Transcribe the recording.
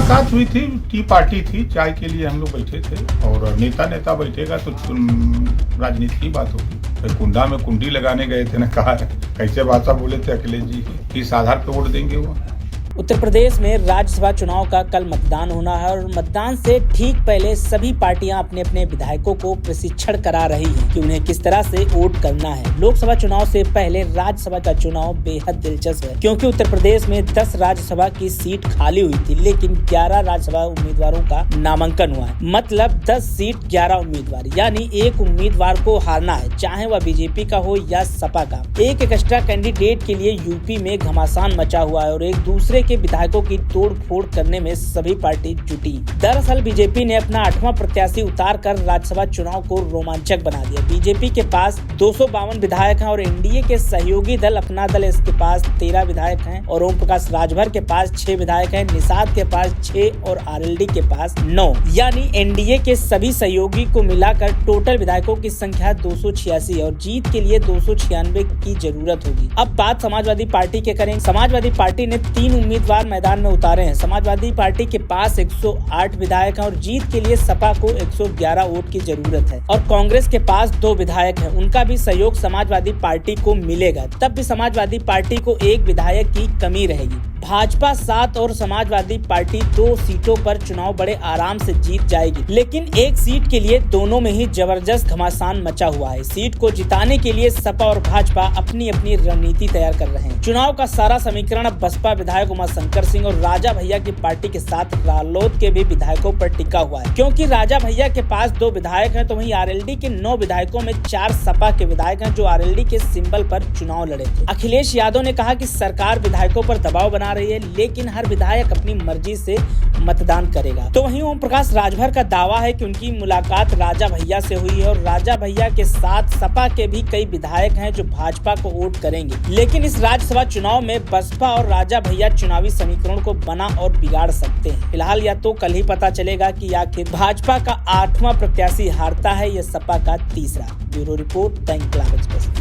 मुलाकात हुई थी, टी पार्टी थी, चाय के लिए हम लोग बैठे थे और नेता बैठेगा तो राजनीति की बात होगी। कुंडा में कुंडी लगाने गए थे ना, कहा कैसे भाषा बोले थे अखिलेश जी की, किस आधार पर वोट देंगे वो। उत्तर प्रदेश में राज्यसभा चुनाव का कल मतदान होना है और मतदान से ठीक पहले सभी पार्टियां अपने अपने विधायकों को प्रशिक्षण करा रही हैं कि उन्हें किस तरह से वोट करना है। लोकसभा चुनाव से पहले राज्यसभा का चुनाव बेहद दिलचस्प है, क्योंकि उत्तर प्रदेश में 10 राज्यसभा की सीट खाली हुई थी, लेकिन 11 राज्यसभा उम्मीदवारों का नामांकन हुआ है। मतलब 10 सीट 11 उम्मीदवार, यानी एक उम्मीदवार को हारना है, चाहे वह बीजेपी का हो या सपा का। एक एक्स्ट्रा कैंडिडेट के लिए यूपी में घमासान मचा हुआ है और एक दूसरे के विधायकों की तोड़ फोड़ करने में सभी पार्टी जुटी। दरअसल बीजेपी ने अपना 8वां प्रत्याशी उतार कर राज्यसभा चुनाव को रोमांचक बना दिया। बीजेपी के पास 252 विधायक हैं और एनडीए के सहयोगी दल अपना दल, इसके पास 13 विधायक हैं और ओम प्रकाश राजभर के पास 6 विधायक हैं, निषाद के पास 6 और आरएलडी के पास 9। यानी एनडीए के सभी सहयोगी को मिलाकर टोटल विधायकों की संख्या 286 और जीत के लिए 296 की जरूरत होगी। अब बात समाजवादी पार्टी के करें। समाजवादी पार्टी ने 3 उम्मीदवार मैदान में उतारे हैं। समाजवादी पार्टी के पास 108 विधायक हैं और जीत के लिए सपा को 111 वोट की जरूरत है और कांग्रेस के पास 2 विधायक हैं, उनका भी सहयोग समाजवादी पार्टी को मिलेगा। तब भी समाजवादी पार्टी को 1 विधायक की कमी रहेगी। भाजपा 7 और समाजवादी पार्टी 2 सीटों पर चुनाव बड़े आराम से जीत जाएगी, लेकिन एक सीट के लिए दोनों में ही जबरदस्त घमासान मचा हुआ है। सीट को जिताने के लिए सपा और भाजपा अपनी अपनी रणनीति तैयार कर रहे हैं। चुनाव का सारा समीकरण अब बसपा विधायक उमाशंकर सिंह और राजा भैया की पार्टी के साथ रालोद के भी विधायकों पर टिका हुआ है, क्योंकि राजा भैया के पास 2 विधायक हैं तो वहीं आरएलडी के 9 विधायकों में 4 सपा के विधायक हैं जो आरएलडी के सिंबल पर चुनाव लड़े थे। अखिलेश यादव ने कहा कि सरकार विधायकों पर दबाव बना रही है, लेकिन हर विधायक अपनी मर्जी से मतदान करेगा। तो वहीं ओम प्रकाश राजभर का दावा है कि उनकी मुलाकात राजा भैया से हुई है और राजा भैया के साथ सपा के भी कई विधायक हैं जो भाजपा को वोट करेंगे। लेकिन इस राज्यसभा चुनाव में बसपा और राजा भैया चुनावी समीकरण को बना और बिगाड़ सकते हैं। फिलहाल या तो कल ही पता चलेगा कि आखिर भाजपा का 8वां प्रत्याशी हारता है या सपा का 3रा। ब्यूरो रिपोर्ट, दैनिक लाभ एक्सप्रेस।